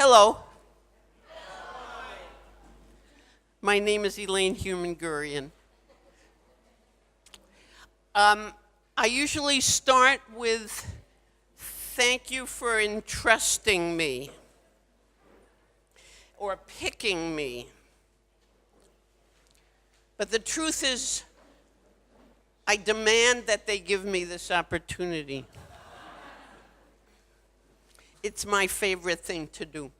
Hello. My name is Elaine Human-Gurian. I usually start with thank you for entrusting me or picking me. But the truth is, I demand that they give me this opportunity. It's my favorite thing to do.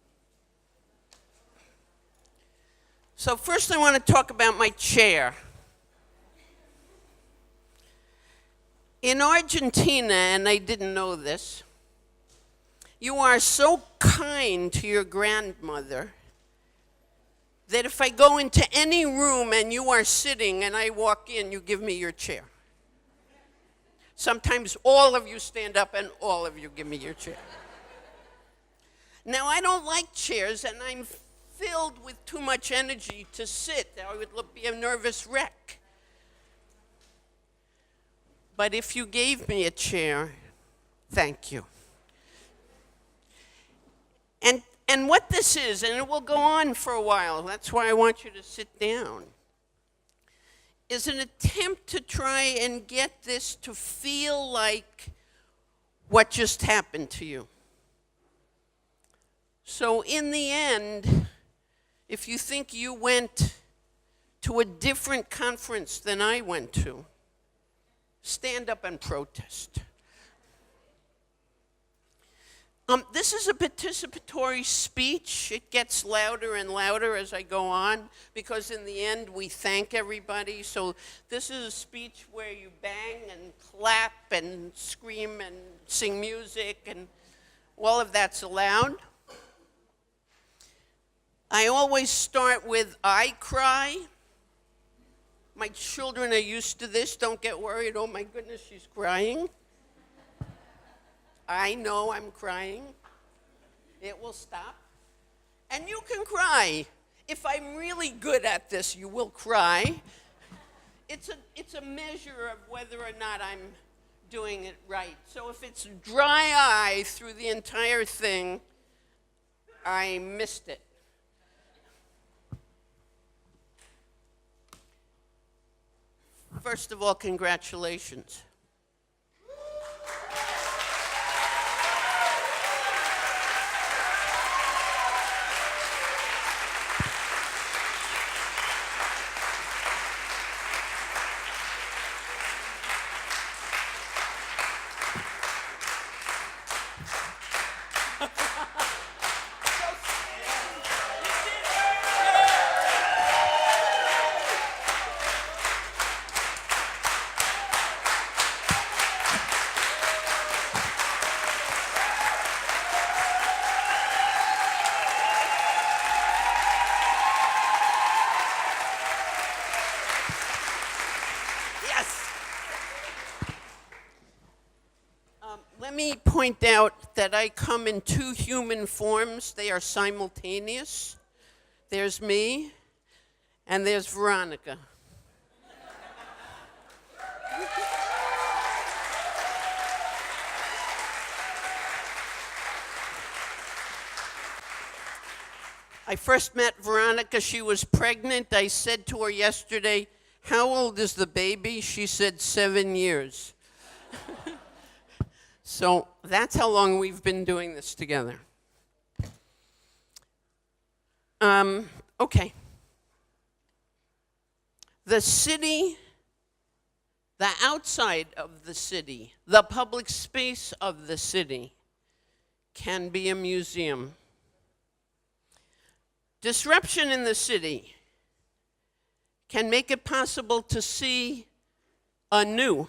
So first I want to talk about my chair. In Argentina, and I didn't know this, you are so kind to your grandmother that if I go into any room and you are sitting and I walk in, you give me your chair. Sometimes all of you stand up and all of you give me your chair. Now, I don't like chairs, and I'm filled with too much energy to sit. I would be a nervous wreck. But if you gave me a chair, thank you. And what this is, and it will go on for a while, that's why I want you to sit down, is an attempt to try and get this to feel like what just happened to you. So in the end, if you think you went to a different conference than I went to, stand up and protest. This is a participatory speech. It gets louder and louder as I go on, because in the end we thank everybody. So this is a speech where you bang and clap and scream and sing music, and all of that's allowed. I always start with I cry. My children are used to this. Don't get worried. Oh my goodness, she's crying. I know I'm crying. It will stop. And you can cry. If I'm really good at this, you will cry. It's a measure of whether or not I'm doing it right. So if it's dry eye through the entire thing, I missed it. First of all, congratulations. Let me point out that I come in two human forms. They are simultaneous. There's me, and there's Veronica. I first met Veronica. She was pregnant. I said to her yesterday, "How old is the baby?" She said 7 years. So that's how long we've been doing this together. Okay. The city, the outside of the city, the public space of the city can be a museum. Disruption in the city can make it possible to see anew,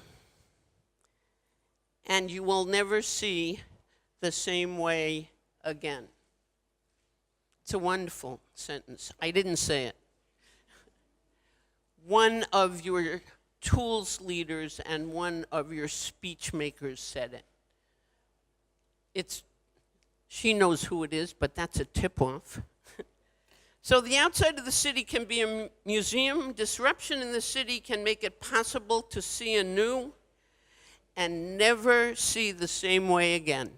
and you will never see the same way again. It's a wonderful sentence. I didn't say it. One of your tools leaders and one of your speech makers said it. She knows who it is, but that's a tip-off. So the outside of the city can be a museum. Disruption in the city can make it possible to see anew and never see the same way again.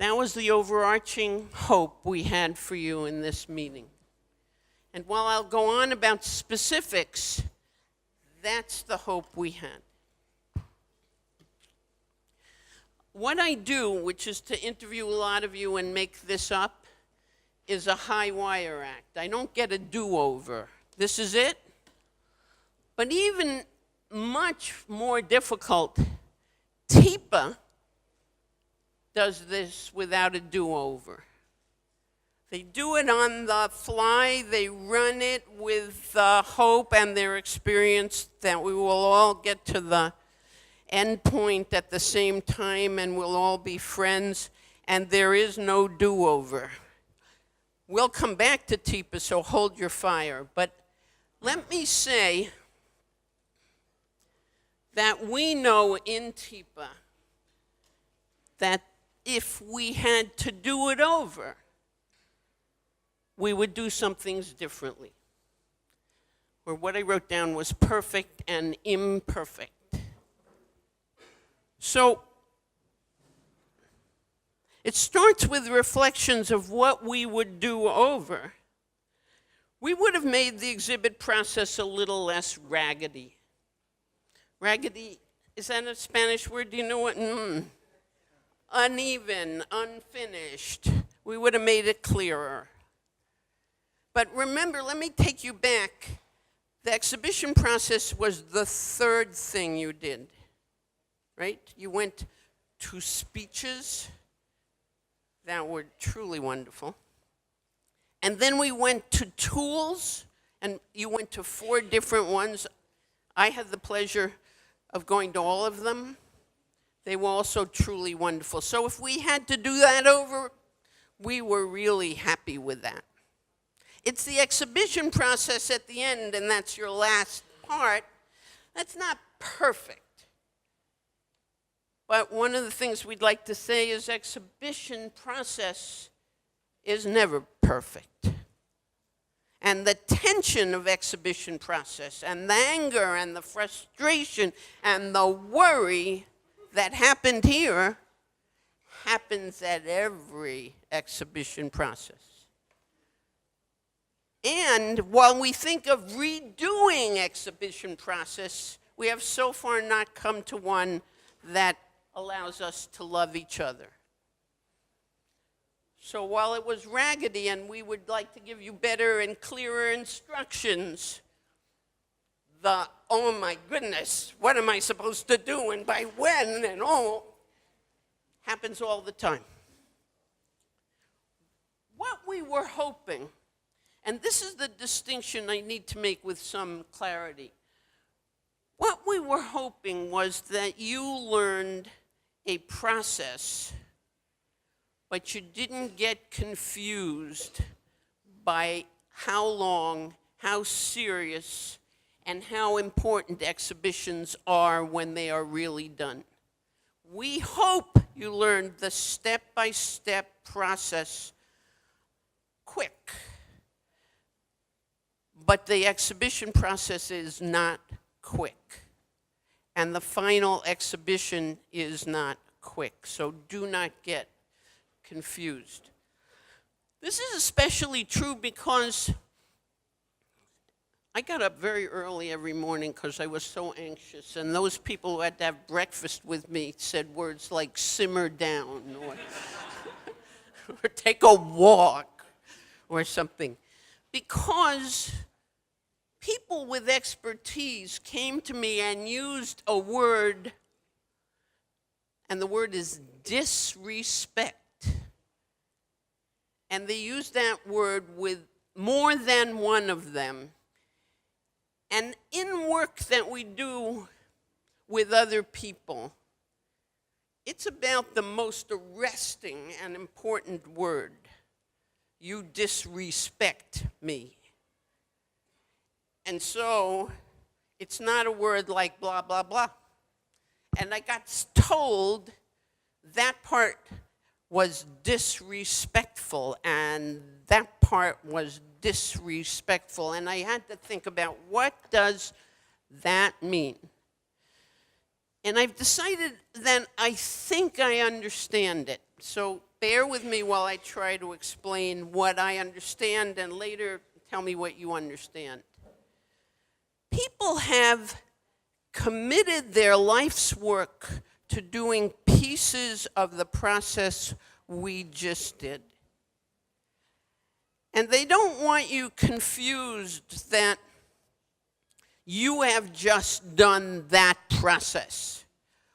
That was the overarching hope we had for you in this meeting. And while I'll go on about specifics, that's the hope we had. What I do, which is to interview a lot of you and make this up, is a high wire act. I don't get a do-over. This is it. But even much more difficult, TIPA does this without a do-over. They do it on the fly. They run it with hope and their experience that we will all get to the end point at the same time and we'll all be friends, and there is no do-over. We'll come back to TIPA, so hold your fire. But let me say that we know in TIPA that if we had to do it over, we would do some things differently. Or what I wrote down was perfect and imperfect. So it starts with reflections of what we would do over. We would have made the exhibit process a little less raggedy. Raggedy, is that a Spanish word? Do you know what? Uneven, unfinished. We would have made it clearer. But remember, let me take you back. The exhibition process was the third thing you did, right? You went to speeches that were truly wonderful. And then we went to tools, and you went to 4 different ones. I had the pleasure of going to all of them. They were also truly wonderful. So if we had to do that over, we were really happy with that. It's the exhibition process at the end, and that's your last part. That's not perfect. But one of the things we'd like to say is exhibition process is never perfect. And the tension of exhibition process and the anger and the frustration and the worry that happened here happens at every exhibition process. And while we think of redoing exhibition process, we have so far not come to one that allows us to love each other. So while it was raggedy and we would like to give you better and clearer instructions, the, oh my goodness, what am I supposed to do and by when and all, happens all the time. What we were hoping, and this is the distinction I need to make with some clarity. What we were hoping was that you learned a process, but you didn't get confused by how long, how serious, and how important exhibitions are when they are really done. We hope you learned the step-by-step process quick. But the exhibition process is not quick. And the final exhibition is not quick. So do not get confused. This is especially true because I got up very early every morning because I was so anxious. And those people who had to have breakfast with me said words like simmer down or take a walk or something. Because people with expertise came to me and used a word, and the word is disrespect. And they used that word with more than one of them. And in work that we do with other people, it's about the most arresting and important word. You disrespect me. And so it's not a word like blah, blah, blah. And I got told that part was disrespectful and that part was disrespectful. And I had to think about what does that mean? And I've decided that I think I understand it. So bear with me while I try to explain what I understand and later tell me what you understand. People have committed their life's work to doing pieces of the process we just did. And they don't want you confused that you have just done that process.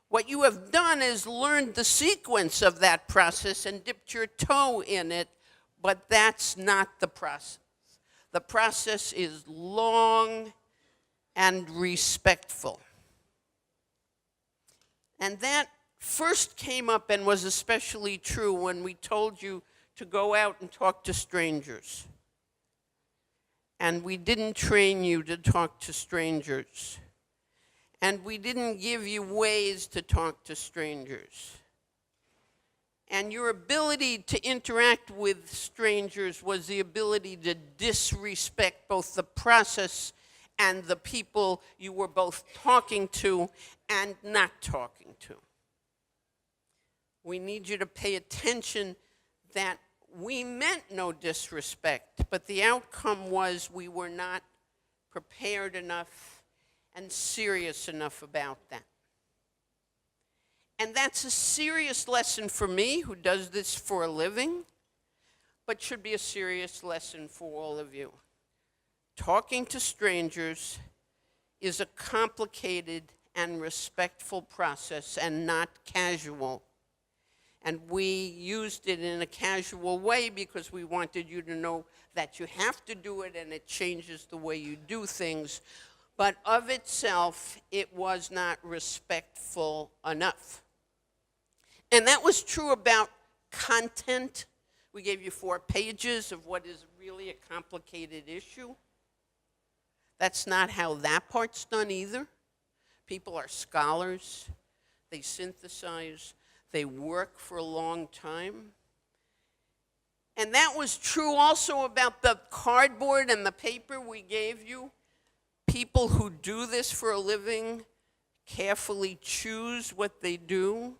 What you have done is learned the sequence of that process and dipped your toe in it, but that's not the process. The process is long and respectful. And that first came up and was especially true when we told you to go out and talk to strangers. And we didn't train you to talk to strangers. And we didn't give you ways to talk to strangers. And your ability to interact with strangers was the ability to disrespect both the process and the people you were both talking to and not talking to. We need you to pay attention that we meant no disrespect, but the outcome was we were not prepared enough and serious enough about that. And that's a serious lesson for me, who does this for a living, but should be a serious lesson for all of you. Talking to strangers is a complicated and respectful process and not casual. And we used it in a casual way because we wanted you to know that you have to do it and it changes the way you do things. But of itself, it was not respectful enough. And that was true about content. We gave you 4 pages of what is really a complicated issue. That's not how that part's done either. People are scholars. They synthesize. They work for a long time. And that was true also about the cardboard and the paper we gave you. People who do this for a living carefully choose what they do.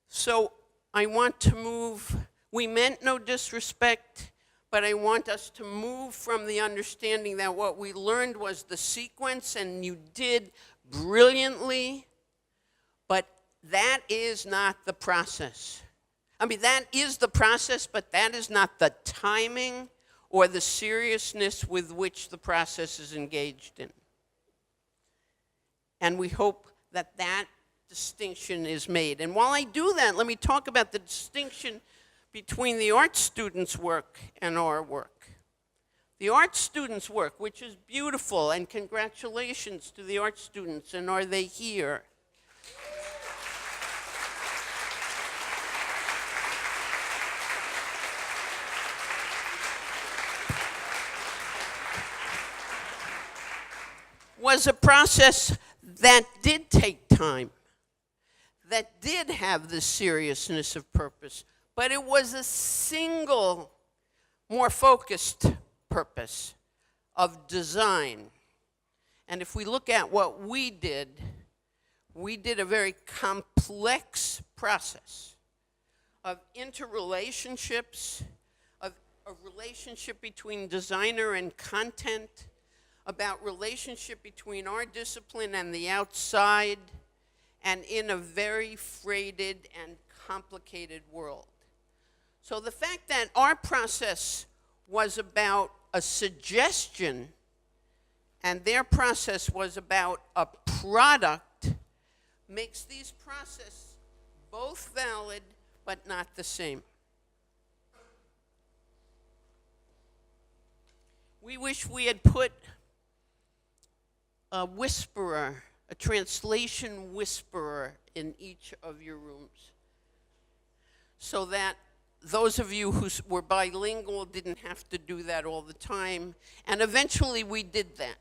So I want to move, we meant no disrespect, but I want us to move from the understanding that what we learned was the sequence and you did brilliantly, but that is not the process. I mean, that is the process, but that is not the timing or the seriousness with which the process is engaged in. And we hope that that distinction is made. And while I do that, let me talk about the distinction between the art students' work and our work. The art students' work, which is beautiful, and congratulations to the art students, and are they here? Was a process that did take time, that did have the seriousness of purpose, but it was a single, more focused purpose of design. And if we look at what we did a very complex process of interrelationships, of a relationship between designer and content, about relationship between our discipline and the outside, and in a very freighted and complicated world. So the fact that our process was about a suggestion and their process was about a product makes these processes both valid but not the same. We wish we had put a whisperer, a translation whisperer in each of your rooms, so that those of you who were bilingual didn't have to do that all the time, and eventually we did that.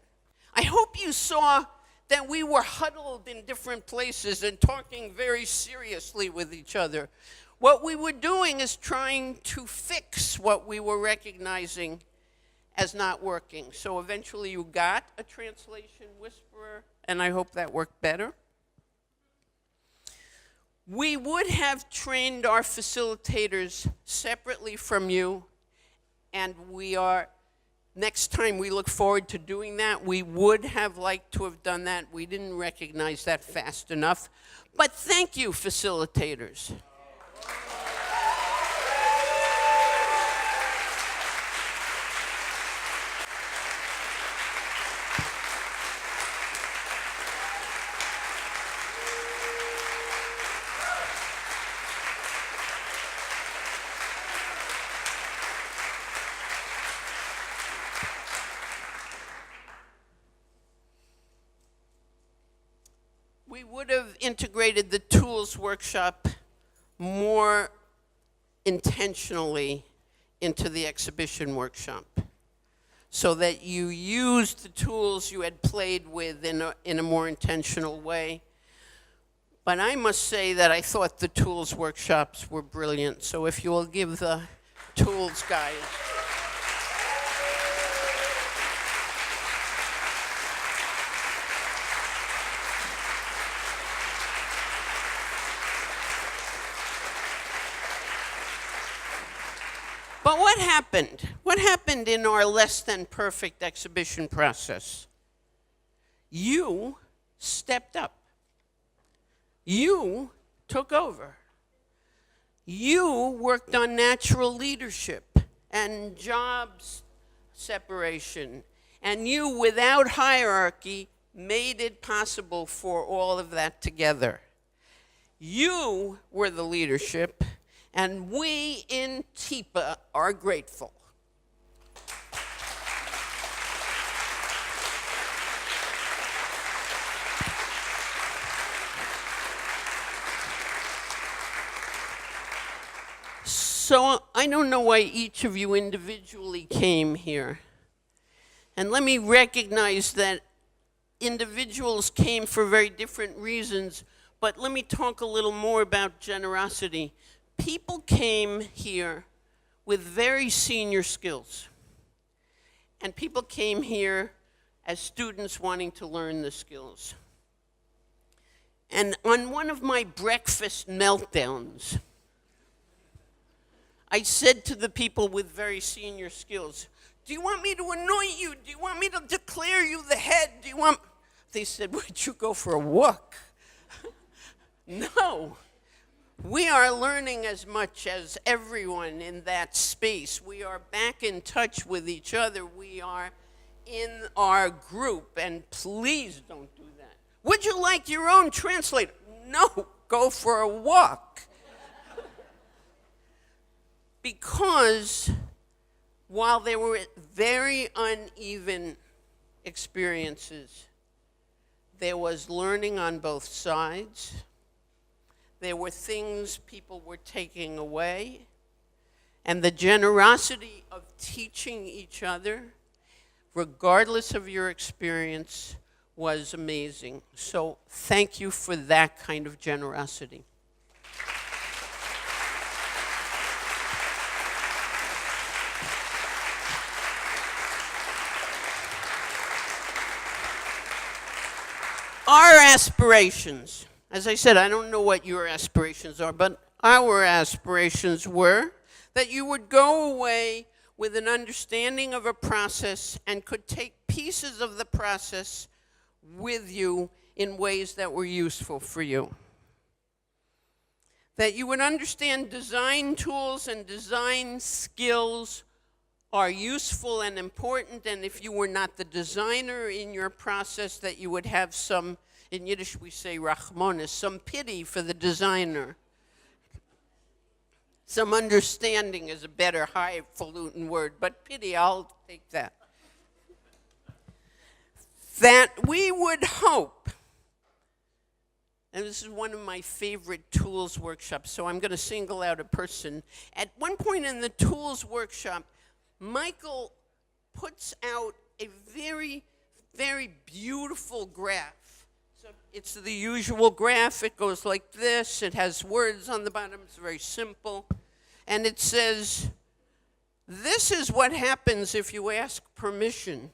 I hope you saw that we were huddled in different places and talking very seriously with each other. What we were doing is trying to fix what we were recognizing as not working. So eventually you got a translation whisperer, and I hope that worked better. We would have trained our facilitators separately from you, and next time we look forward to doing that. We would have liked to have done that. We didn't recognize that fast enough. But thank you, facilitators. We would have integrated the tools workshop more intentionally into the exhibition workshop so that you used the tools you had played with in a more intentional way. But I must say that I thought the tools workshops were brilliant. So if you will give the tools guys. But what happened? What happened in our less than perfect exhibition process? You stepped up. You took over. You worked on natural leadership and jobs separation. And you, without hierarchy, made it possible for all of that together. You were the leadership. And we in TIPA are grateful. So I don't know why each of you individually came here. And let me recognize that individuals came for very different reasons, but let me talk a little more about generosity. People came here with very senior skills. And people came here as students wanting to learn the skills. And on one of my breakfast meltdowns, I said to the people with very senior skills, "Do you want me to anoint you? Do you want me to declare you the head? Do you want?" They said, "Would you go for a walk?" No. We are learning as much as everyone in that space. We are back in touch with each other. We are in our group, and please don't do that. Would you like your own translator? No, go for a walk. Because while there were very uneven experiences, there was learning on both sides. There were things people were taking away, and the generosity of teaching each other, regardless of your experience, was amazing. So thank you for that kind of generosity. Our aspirations. As I said, I don't know what your aspirations are, but our aspirations were that you would go away with an understanding of a process and could take pieces of the process with you in ways that were useful for you. That you would understand design tools and design skills are useful and important, and if you were not the designer in your process, that you would have some, in Yiddish we say rachmanis, some pity for the designer. Some understanding is a better highfalutin word, but pity, I'll take that. That we would hope, and this is one of my favorite tools workshops, so I'm going to single out a person. At one point in the tools workshop, Michael puts out a very, very beautiful graph. So it's the usual graph. It goes like this. It has words on the bottom. It's very simple. And it says, this is what happens if you ask permission.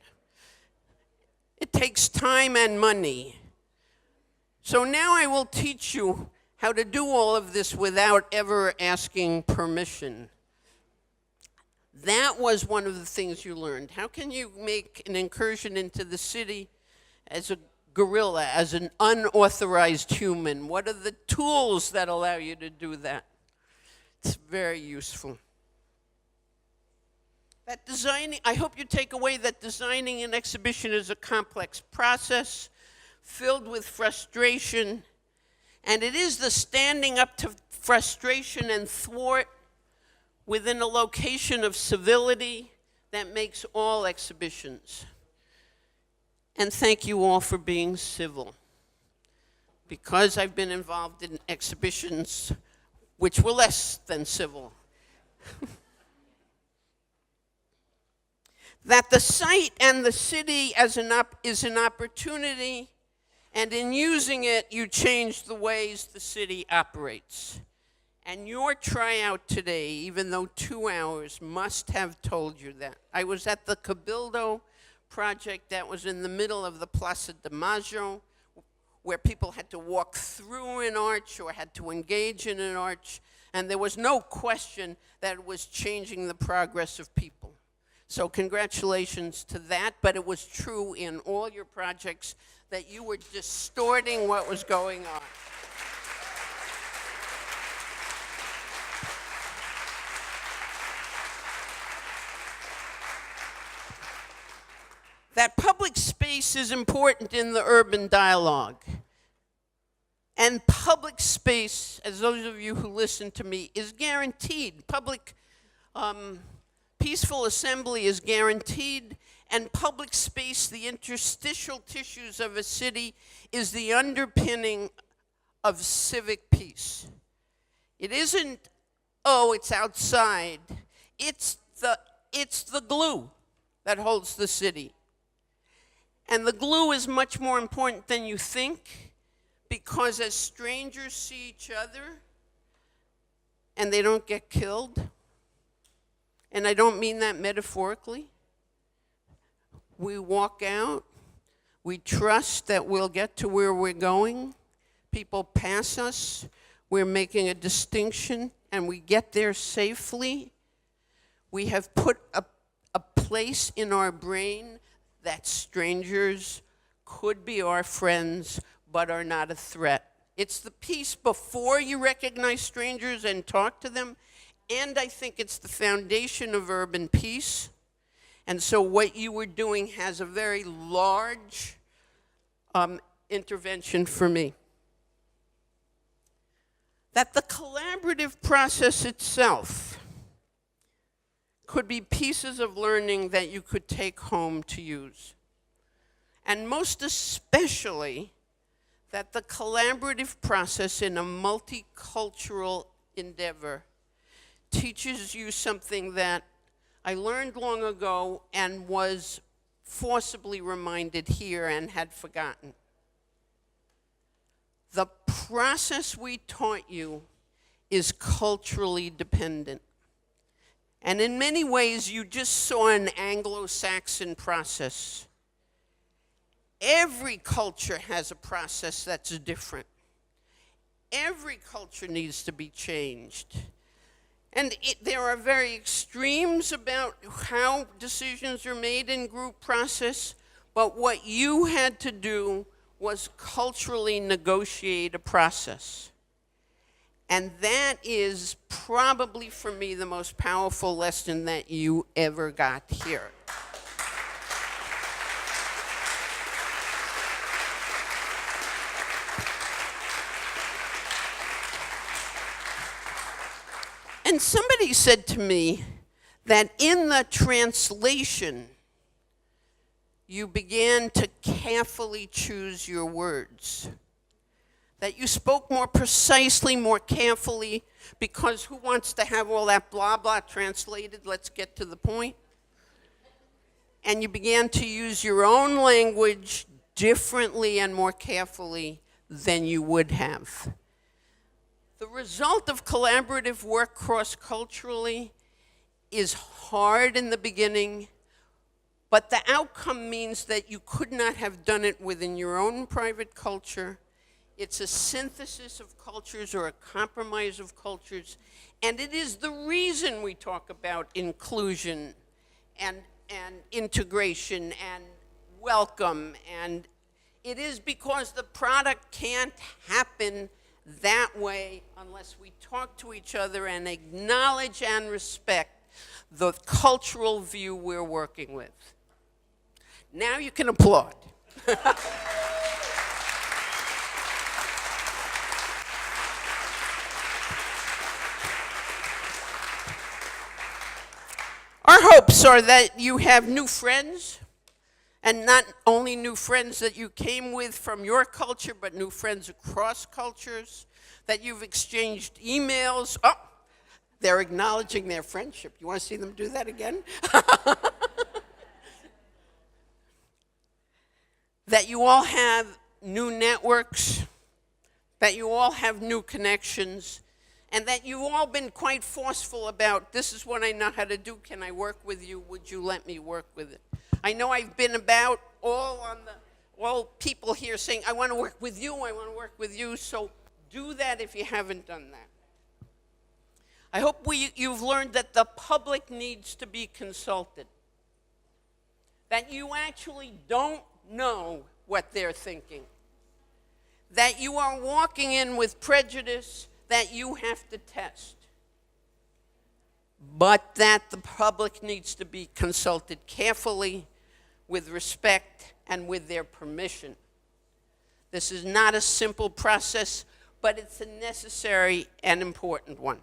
It takes time and money. So now I will teach you how to do all of this without ever asking permission. That was one of the things you learned. How can you make an incursion into the city as a guerrilla, as an unauthorized human? What are the tools that allow you to do that? It's very useful. That designing, I hope you take away that designing an exhibition is a complex process filled with frustration, and it is the standing up to frustration and thwart within a location of civility that makes all exhibitions. And thank you all for being civil. Because I've been involved in exhibitions which were less than civil. That the site and the city is an opportunity, and in using it, you change the ways the city operates. And your tryout today, even though 2 hours, must have told you that. I was at the Cabildo project that was in the middle of the Plaza de Mayo, where people had to walk through an arch or had to engage in an arch, and there was no question that it was changing the progress of people. So congratulations to that, but it was true in all your projects that you were distorting what was going on. That public space is important in the urban dialogue. And public space, as those of you who listen to me, is guaranteed. Public peaceful assembly is guaranteed, and public space, the interstitial tissues of a city, is the underpinning of civic peace. It isn't, oh, it's outside. It's the glue that holds the city. And the glue is much more important than you think, because as strangers see each other and they don't get killed, and I don't mean that metaphorically, we walk out, we trust that we'll get to where we're going, people pass us, we're making a distinction, and we get there safely. We have put a place in our brain that strangers could be our friends, but are not a threat. It's the piece before you recognize strangers and talk to them, and I think it's the foundation of urban peace. And so what you were doing has a very large intervention for me. That the collaborative process itself could be pieces of learning that you could take home to use. And most especially, that the collaborative process in a multicultural endeavor teaches you something that I learned long ago and was forcibly reminded here and had forgotten. The process we taught you is culturally dependent. And in many ways, you just saw an Anglo-Saxon process. Every culture has a process that's different. Every culture needs to be changed. And there are very extremes about how decisions are made in group process, but what you had to do was culturally negotiate a process. And that is probably, for me, the most powerful lesson that you ever got here. And somebody said to me that in the translation, you began to carefully choose your words. That you spoke more precisely, more carefully, because who wants to have all that blah, blah translated? Let's get to the point. And you began to use your own language differently and more carefully than you would have. The result of collaborative work cross-culturally is hard in the beginning, but the outcome means that you could not have done it within your own private culture. It's a synthesis of cultures or a compromise of cultures. And it is the reason we talk about inclusion and integration and welcome. And it is because the product can't happen that way unless we talk to each other and acknowledge and respect the cultural view we're working with. Now you can applaud. Our hopes are that you have new friends, and not only new friends that you came with from your culture, but new friends across cultures, that you've exchanged emails. Oh, they're acknowledging their friendship. You want to see them do that again? That you all have new networks, that you all have new connections, and that you've all been quite forceful about, this is what I know how to do, can I work with you, would you let me work with it? I know I've been about all people here saying, I want to work with you, I want to work with you, so do that if you haven't done that. I hope you've learned that the public needs to be consulted, that you actually don't know what they're thinking, that you are walking in with prejudice that you have to test, but that the public needs to be consulted carefully, with respect, and with their permission. This is not a simple process, but it's a necessary and important one.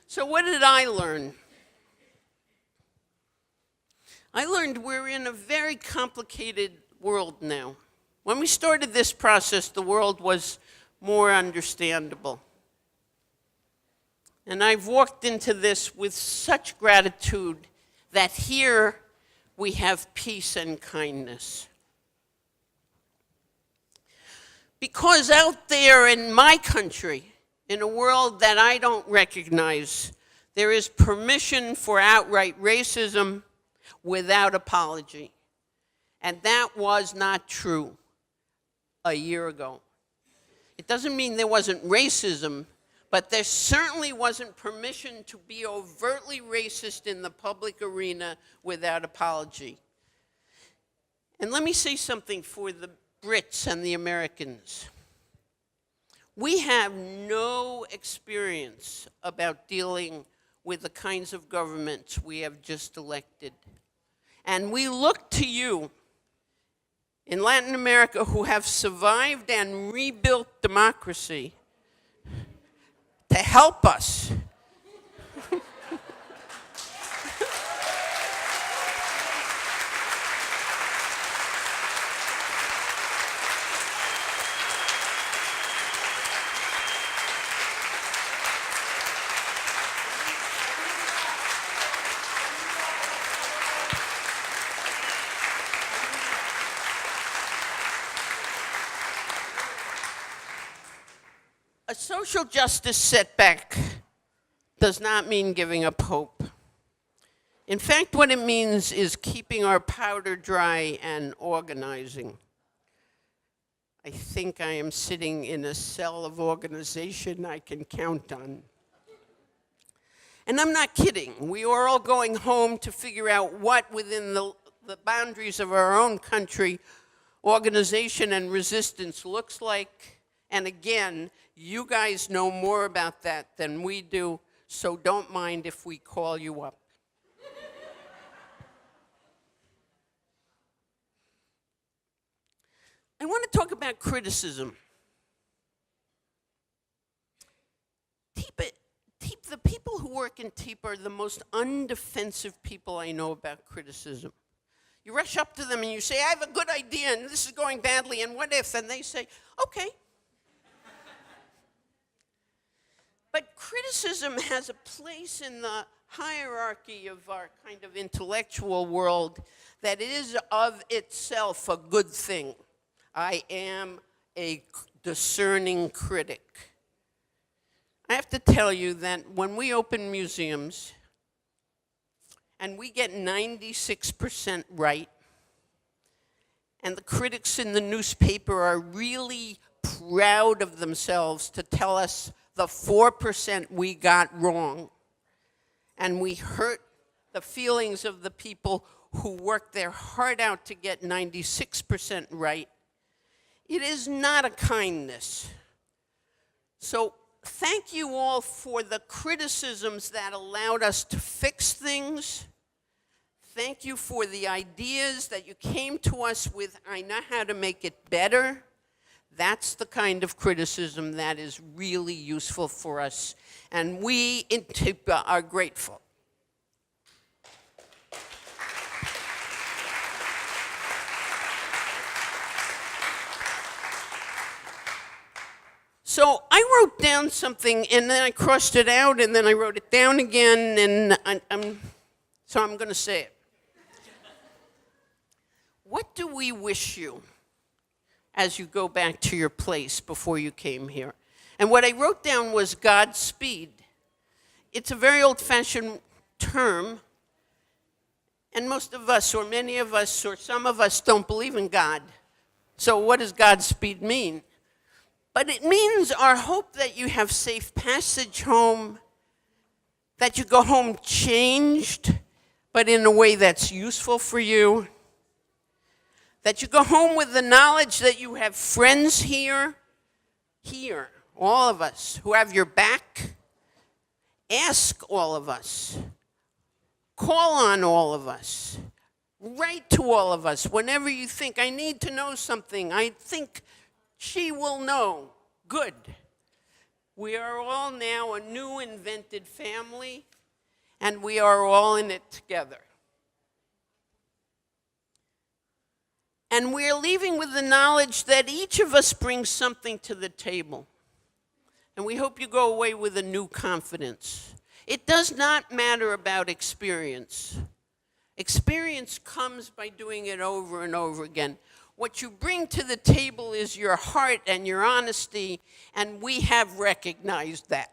So what did I learn? I learned we're in a very complicated world now. When we started this process, the world was more understandable. And I've walked into this with such gratitude that here we have peace and kindness. Because out there in my country, in a world that I don't recognize, there is permission for outright racism without apology. And that was not true a year ago. It doesn't mean there wasn't racism, but there certainly wasn't permission to be overtly racist in the public arena without apology. And let me say something for the Brits and the Americans. We have no experience about dealing with the kinds of governments we have just elected. And we look to you in Latin America who have survived and rebuilt democracy to help us. A social justice setback does not mean giving up hope. In fact, what it means is keeping our powder dry and organizing. I think I am sitting in a cell of organization I can count on. And I'm not kidding. We are all going home to figure out what within the boundaries of our own country organization and resistance looks like. And again, you guys know more about that than we do, so don't mind if we call you up. I want to talk about criticism. The people who work in TEEP are the most undefensive people I know about criticism. You rush up to them and you say, I have a good idea and this is going badly and what if? And they say, okay. But criticism has a place in the hierarchy of our kind of intellectual world that is of itself a good thing. I am a discerning critic. I have to tell you that when we open museums and we get 96% right, and the critics in the newspaper are really proud of themselves to tell us the 4% we got wrong, and we hurt the feelings of the people who worked their heart out to get 96% right, it is not a kindness. So thank you all for the criticisms that allowed us to fix things. Thank you for the ideas that you came to us with. I know how to make it better. That's the kind of criticism that is really useful for us. And we in TIPA are grateful. So I wrote down something, and then I crossed it out, and then I wrote it down again, and so I'm going to say it. What do we wish you as you go back to your place before you came here? And what I wrote down was Godspeed. It's a very old-fashioned term, and most of us, or many of us, or some of us don't believe in God. So what does Godspeed mean? But it means our hope that you have safe passage home, that you go home changed, but in a way that's useful for you, that you go home with the knowledge that you have friends here, all of us, who have your back. Ask all of us. Call on all of us. Write to all of us whenever you think, I need to know something. I think she will know. Good. We are all now a new invented family, and we are all in it together. And we're leaving with the knowledge that each of us brings something to the table. And we hope you go away with a new confidence. It does not matter about experience. Experience comes by doing it over and over again. What you bring to the table is your heart and your honesty, and we have recognized that.